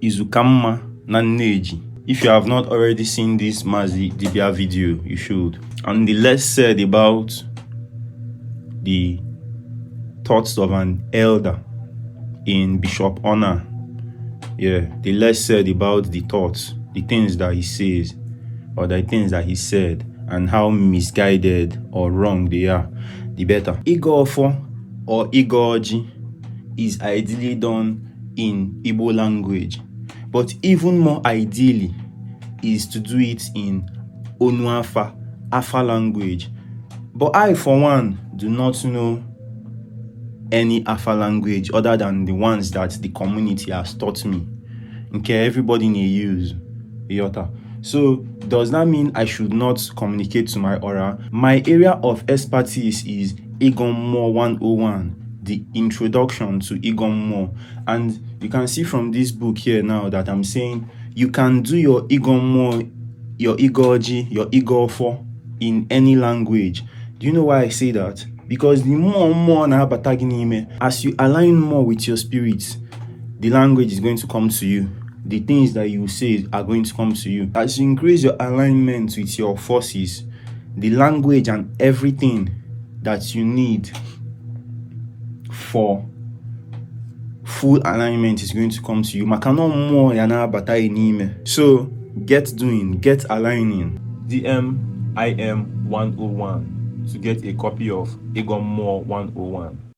Izukamma na Nneji. If you have not already seen this Mazi Dibia video, you should. And the less said about the thoughts of an elder in Bishop Honor, the less said about the thoughts, the things that he says, or the things that he said, and how misguided or wrong they are, the better. Igoo Ofo or Igoo Oji is ideally done in Igbo language, but even more ideally is to do it in Onu Afa, Afa language. But I, for one, do not know any Afa language other than the ones that the community has taught me. Okay, everybody need use Iota. So does that mean I should not communicate to my aura? My area of expertise is Igoo Mmuo 101, the introduction to Igoo Mmuo. And you can see from this book here now that I'm saying you can do your Igoo Mmuo, your Igoo Oji, your Igoo Ofo in any language. Do you know why I say that? Because the more na bataginime, as you align more with your spirit, the language is going to come to you. The things that you say are going to come to you. As you increase your alignment with your forces, the language and everything that you need for full alignment is going to come to you. So get doing, get aligning. DM IM 101 to get a copy of Igoo Mmuo 101.